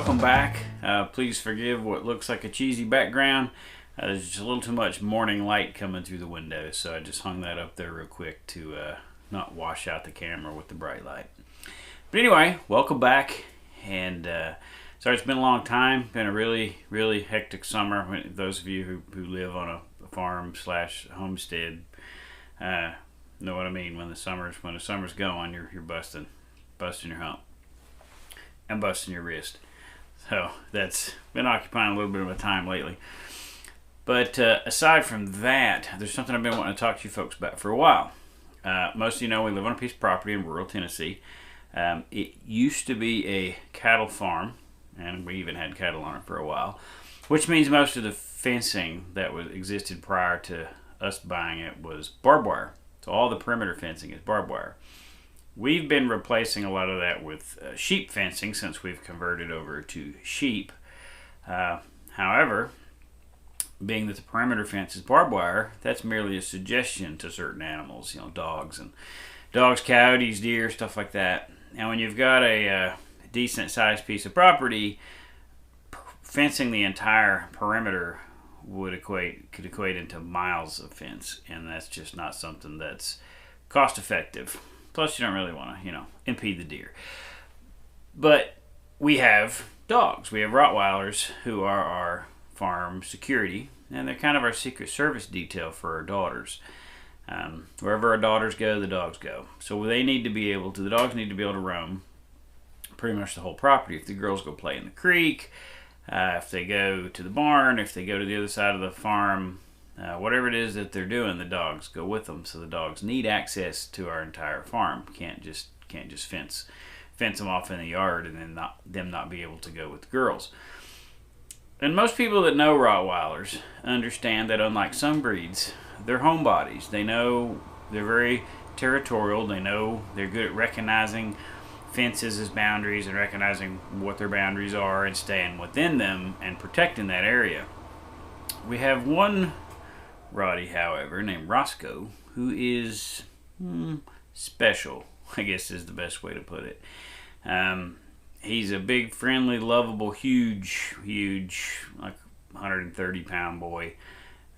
welcome back. Please forgive what looks like a cheesy background. There's just a little too much morning light coming through the window, so I just hung that up there real quick to not wash out the camera with the bright light. But anyway, welcome back, and sorry it's been a long time. Been a really, really hectic summer. Those of you who live on a farm / homestead know what I mean. When the summer's going, you're busting your hump and busting your wrist. So that's been occupying a little bit of my time lately. But aside from that, there's something I've been wanting to talk to you folks about for a while. Most of you know we live on a piece of property in rural Tennessee. It used to be a cattle farm, and we even had cattle on it for a while, which means most of the fencing that existed prior to us buying it was barbed wire. So all the perimeter fencing is barbed wire. We've been replacing a lot of that with sheep fencing since we've converted over to sheep. However, being that the perimeter fence is barbed wire, that's merely a suggestion to certain animals, dogs, coyotes, deer, stuff like that. Now, when you've got a decent sized piece of property, fencing the entire perimeter could equate into miles of fence, and that's just not something that's cost effective. Plus, you don't really want to, impede the deer. But we have dogs. We have Rottweilers who are our farm security, and they're kind of our Secret Service detail for our daughters. Wherever our daughters go, the dogs go. So the dogs need to be able to roam pretty much the whole property. If the girls go play in the creek, if they go to the barn, if they go to the other side of the farm, whatever it is that they're doing, the dogs go with them. So the dogs need access to our entire farm. Can't just fence them off in the yard and then not be able to go with the girls. And most people that know Rottweilers understand that unlike some breeds, they're homebodies. They know they're very territorial. They know they're good at recognizing fences as boundaries and recognizing what their boundaries are and staying within them and protecting that area. We have one Roddy, however, named Roscoe, who is special, I guess is the best way to put it. He's a big, friendly, lovable, huge, like 130-pound boy.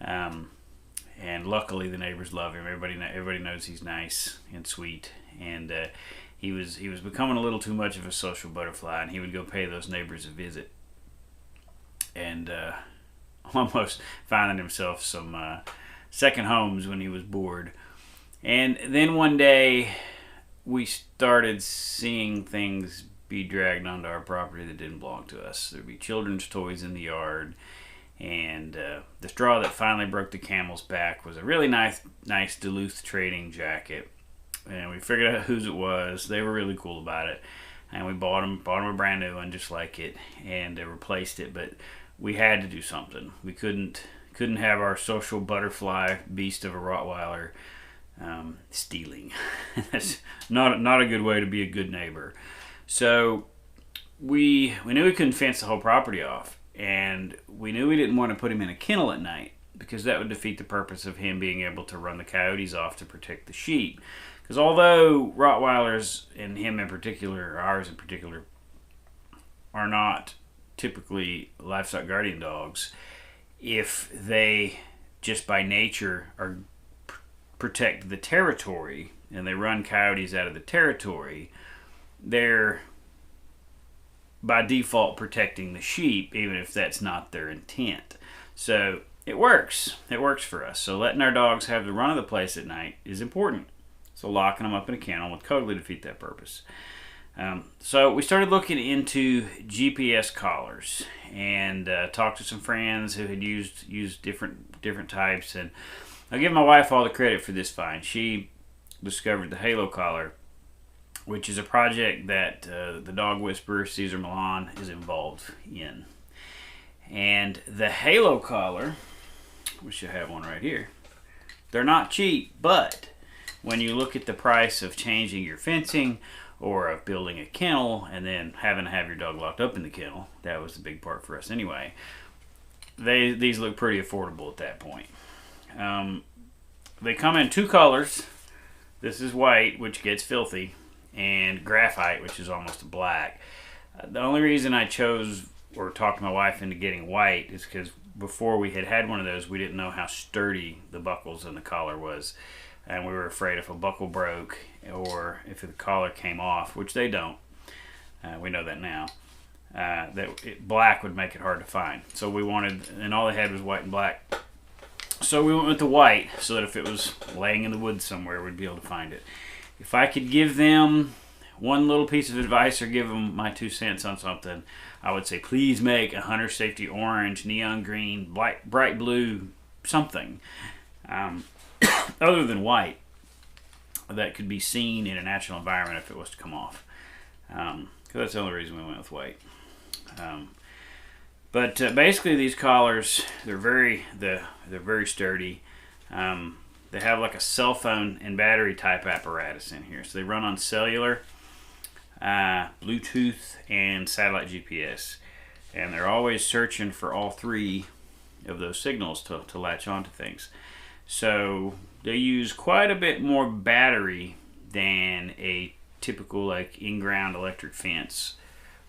And luckily the neighbors love him. Everybody knows he's nice and sweet. And he was becoming a little too much of a social butterfly, and he would go pay those neighbors a visit. And almost finding himself some second homes when he was bored. And then one day we started seeing things be dragged onto our property that didn't belong to us. There'd be children's toys in the yard, and the straw that finally broke the camel's back was a really nice Duluth trading jacket. And we figured out whose it was. They were really cool about it, and we bought them a brand new one just like it, and replaced it. But we had to do something. We couldn't have our social butterfly beast of a Rottweiler stealing. That's not a good way to be a good neighbor. So we knew we couldn't fence the whole property off, and we knew we didn't want to put him in a kennel at night because that would defeat the purpose of him being able to run the coyotes off to protect the sheep. Because although Rottweilers, and him in particular, or ours in particular, are not typically livestock guardian dogs, if they just by nature protect the territory and they run coyotes out of the territory, they're by default protecting the sheep, even if that's not their intent. So it works for us. So letting our dogs have the run of the place at night is important. So locking them up in a kennel would totally defeat that purpose. So we started looking into GPS collars and talked to some friends who had used different types. And I'll give my wife all the credit for this find. She discovered the Halo collar, which is a project that the dog whisperer Cesar Milan is involved in. And the Halo collar, wish I have one right here. They're not cheap, but when you look at the price of changing your fencing or of building a kennel and then having to have your dog locked up in the kennel, that was the big part for us anyway. These look pretty affordable at that point. They come in two colors. This is white, which gets filthy, and graphite, which is almost black. The only reason I chose or talked my wife into getting white is because before we had one of those, we didn't know how sturdy the buckles in the collar was. And we were afraid if a buckle broke or if the collar came off, which they don't, we know that now, black would make it hard to find. So we wanted, and all they had was white and black. So we went with the white so that if it was laying in the woods somewhere, we'd be able to find it. If I could give them one little piece of advice or give them my 2 cents on something, I would say please make a hunter safety orange, neon green, bright blue, something other than white that could be seen in a natural environment if it was to come off. Because that's the only reason we went with white. But basically, these collars, they're very sturdy. They have like a cell phone and battery type apparatus in here. So they run on cellular, Bluetooth, and satellite GPS. And they're always searching for all 3 of those signals to latch onto things. So they use quite a bit more battery than a typical like in-ground electric fence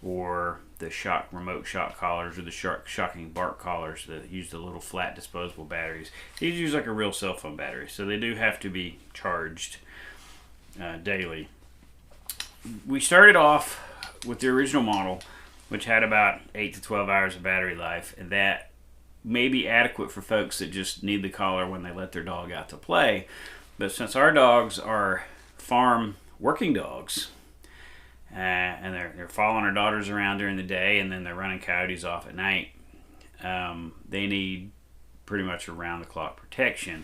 or the remote shock collars or the shocking bark collars that use the little flat disposable batteries. These use like a real cell phone battery, so they do have to be charged daily. We started off with the original model, which had about 8 to 12 hours of battery life, and that may be adequate for folks that just need the collar when they let their dog out to play. But since our dogs are farm working dogs, and they're following our daughters around during the day, and then they're running coyotes off at night, they need pretty much around-the-clock protection.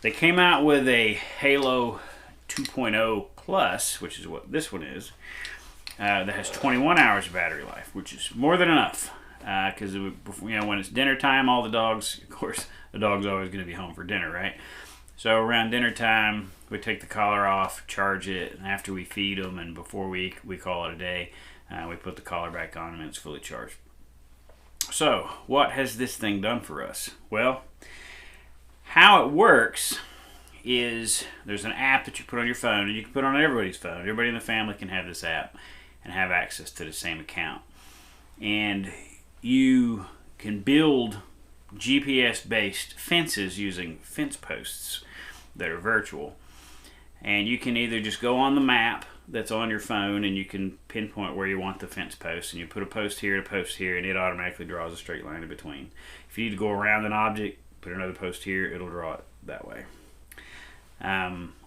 They came out with a Halo 2.0 Plus, which is what this one is, that has 21 hours of battery life, which is more than enough. Because when it's dinner time, all the dogs, of course, the dog's always going to be home for dinner, right? So around dinner time, we take the collar off, charge it, and after we feed them and before we call it a day, we put the collar back on and it's fully charged. So what has this thing done for us? Well, how it works is there's an app that you put on your phone, and you can put on everybody's phone. Everybody in the family can have this app and have access to the same account. And you can build GPS-based fences using fence posts that are virtual. And you can either just go on the map that's on your phone and you can pinpoint where you want the fence post, and you put a post here and a post here, and it automatically draws a straight line in between. If you need to go around an object, put another post here, it'll draw it that way.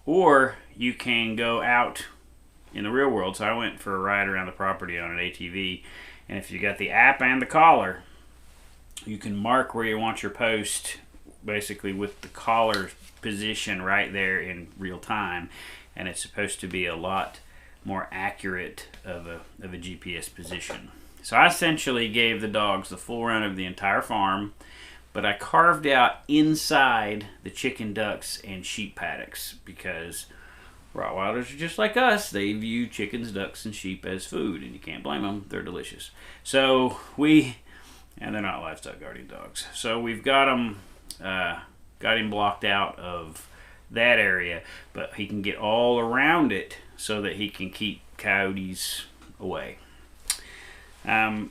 Or you can go out in the real world. So I went for a ride around the property on an ATV, and if you got the app and the collar, you can mark where you want your post basically with the collar position right there in real time, and it's supposed to be a lot more accurate of a GPS position. So I essentially gave the dogs the full run of the entire farm, but I carved out inside the chicken, ducks, and sheep paddocks because Rottweilers are just like us. They view chickens, ducks, and sheep as food, and you can't blame them. They're delicious. So and they're not livestock guardian dogs. So we've got him blocked out of that area, but he can get all around it so that he can keep coyotes away. So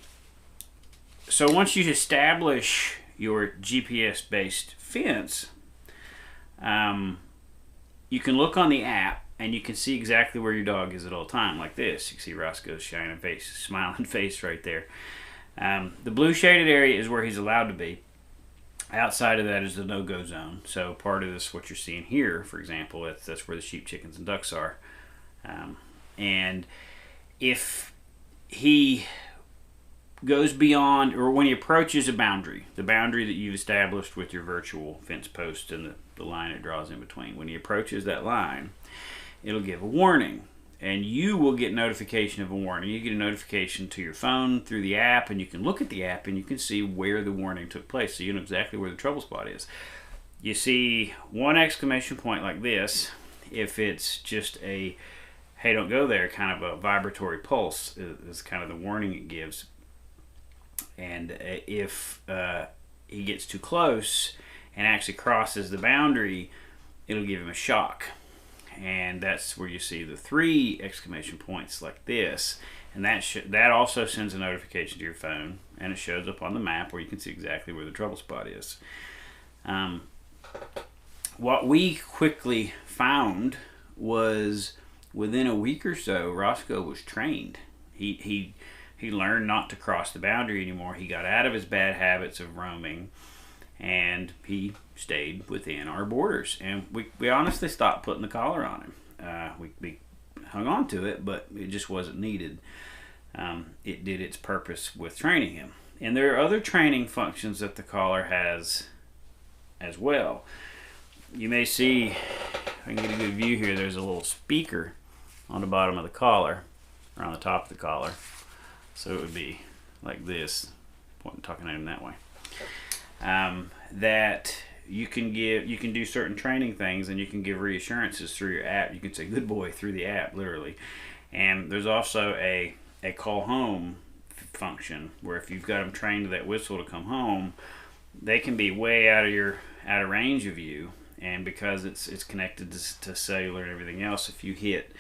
once you establish your GPS-based fence, you can look on the app and you can see exactly where your dog is at all time, like this. You can see Roscoe's shining face, smiling face right there. The blue shaded area is where he's allowed to be. Outside of that is the no-go zone. So part of this, what you're seeing here, for example, that's where the sheep, chickens, and ducks are. And if he goes beyond, or when he approaches a boundary, the boundary that you've established with your virtual fence post and the line it draws in between, when he approaches that line, it'll give a warning. And you will get notification of a warning. You get a notification to your phone through the app, and you can look at the app and you can see where the warning took place, so you know exactly where the trouble spot is. You see one exclamation point like this if it's just a hey, don't go there, kind of a vibratory pulse is kind of the warning it gives. And if he gets too close and actually crosses the boundary, it'll give him a shock. And that's where you see the 3 exclamation points like this. and that also sends a notification to your phone, and it shows up on the map where you can see exactly where the trouble spot is. What we quickly found was within a week or so, Roscoe was trained. He learned not to cross the boundary anymore. He got out of his bad habits of roaming, and he stayed within our borders. And we honestly stopped putting the collar on him. We hung on to it, but it just wasn't needed. It did its purpose with training him. And there are other training functions that the collar has as well. You may see, if I can get a good view here, there's a little speaker on the bottom of the collar, or on the top of the collar. So it would be like this, talking at him that way. That you can do certain training things, and you can give reassurances through your app. You can say "good boy" through the app, literally. And there's also a call home function where if you've got them trained to that whistle to come home, they can be way out of range of you. And because it's connected to cellular and everything else, if you hit,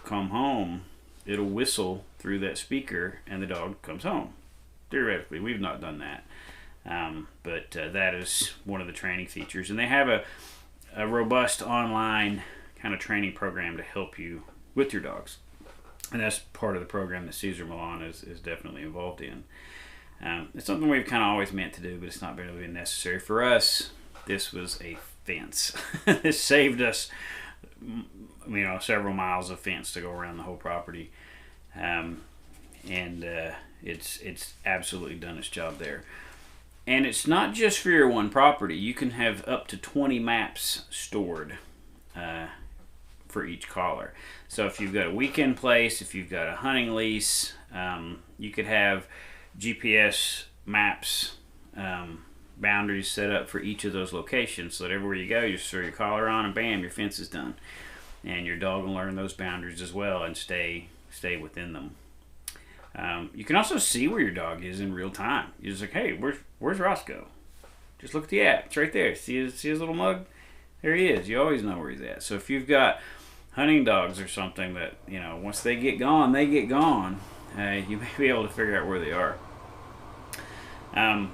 come home, it'll whistle through that speaker and the dog comes home. Theoretically, we've not done that. But that is one of the training features. And they have a robust online kind of training program to help you with your dogs. And that's part of the program that Cesar Milan is definitely involved in. It's something we've kind of always meant to do, but it's not really been necessary for us. This was a fence. This saved us, several miles of fence to go around the whole property. It's absolutely done its job there. And it's not just for your one property. You can have up to 20 maps stored for each collar. So if you've got a weekend place, if you've got a hunting lease, you could have GPS maps, boundaries set up for each of those locations, so that everywhere you go, you just throw your collar on and bam, your fence is done. And your dog will learn those boundaries as well and stay within them. You can also see where your dog is in real time. You're just like, hey, where's Roscoe? Just look at the app. It's right there. See his little mug? There he is. You always know where he's at. So if you've got hunting dogs or something that, once they get gone, you may be able to figure out where they are.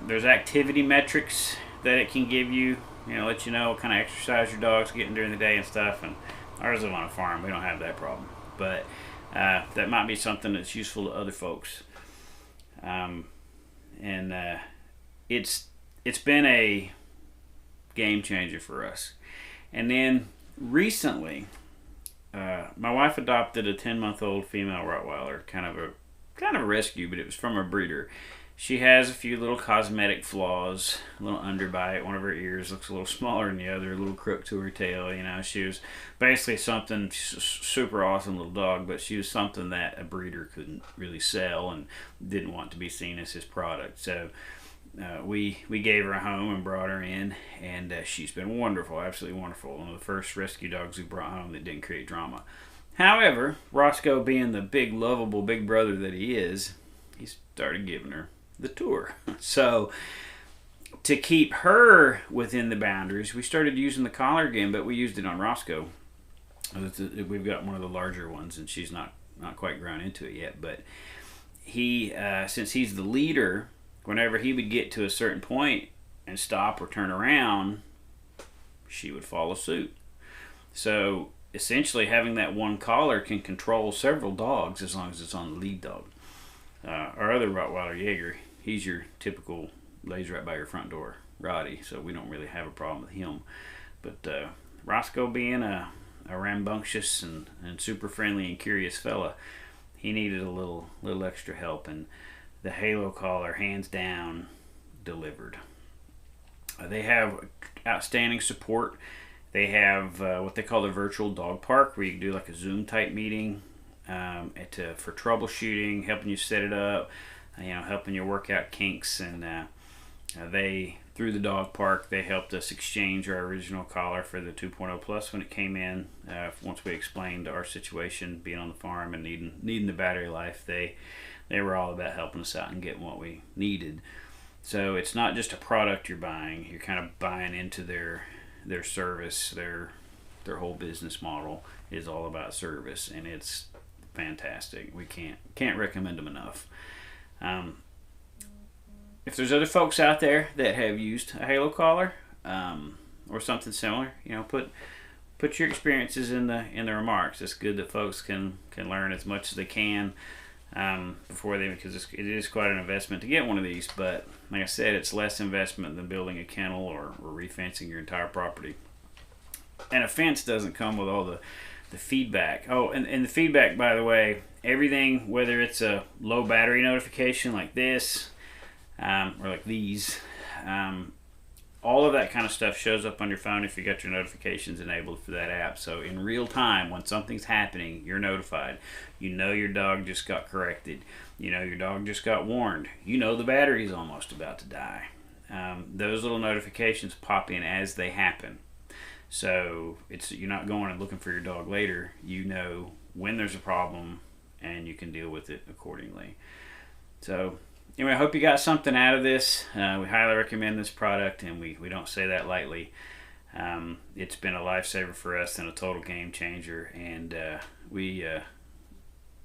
There's activity metrics that it can give you, let you know what kind of exercise your dog's getting during the day and stuff. And ours live on a farm. We don't have that problem. But that might be something that's useful to other folks. It's been a game changer for us. And then recently, my wife adopted a 10-month-old female Rottweiler, kind of a rescue, but it was from a breeder. She has a few little cosmetic flaws, a little underbite. One of her ears looks a little smaller than the other, a little crook to her tail. She was basically something, super awesome little dog, but she was something that a breeder couldn't really sell and didn't want to be seen as his product. So we gave her a home and brought her in, and she's been wonderful, absolutely wonderful. One of the first rescue dogs we brought home that didn't create drama. However, Roscoe, being the big, lovable big brother that he is, he started giving her the tour. So to keep her within the boundaries, we started using the collar again, but we used it on Roscoe. We've got one of the larger ones, and she's not quite grown into it yet. But he, since he's the leader, whenever he would get to a certain point and stop or turn around, she would follow suit. So essentially, having that one collar can control several dogs as long as it's on the lead dog. Our other Rottweiler, Jaeger, he's your typical, lays right by your front door, Roddy, so we don't really have a problem with him. But Roscoe, being a rambunctious and super friendly and curious fella, he needed a little extra help, and the Halo collar, hands down, delivered. They have outstanding support. They have what they call the virtual dog park, where you can do like a Zoom type meeting for troubleshooting, helping you set it up, helping you work out kinks. And they, through the dog park, they helped us exchange our original collar for the 2.0 Plus when it came in. Once we explained our situation, being on the farm and needing the battery life, they were all about helping us out and getting what we needed. So it's not just a product you're buying; you're kind of buying into their service. Their whole business model is all about service, and it's fantastic. We can't recommend them enough. If there's other folks out there that have used a halo collar or something similar, put your experiences in the remarks. It's good that folks can learn as much as they can before they, because it is quite an investment to get one of these. But like I said, it's less investment than building a kennel or refencing your entire property. And a fence doesn't come with all the feedback. Oh, and the feedback, by the way, everything, whether it's a low battery notification like this or like these, all of that kind of stuff shows up on your phone if you got your notifications enabled for that app. So in real time, when something's happening, you're notified. You know your dog just got corrected. You know your dog just got warned. You know the battery's almost about to die. Those little notifications pop in as they happen. So you're not going and looking for your dog later. You know when there's a problem and you can deal with it accordingly. So anyway, I hope you got something out of this. We highly recommend this product, and we don't say that lightly. It's been a lifesaver for us and a total game changer, and we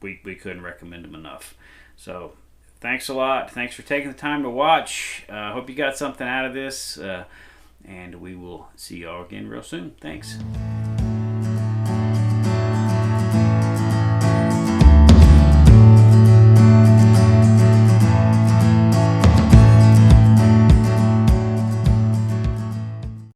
couldn't recommend them enough. So thanks a lot. Thanks for taking the time to watch. Hope you got something out of this. And we will see y'all again real soon. Thanks.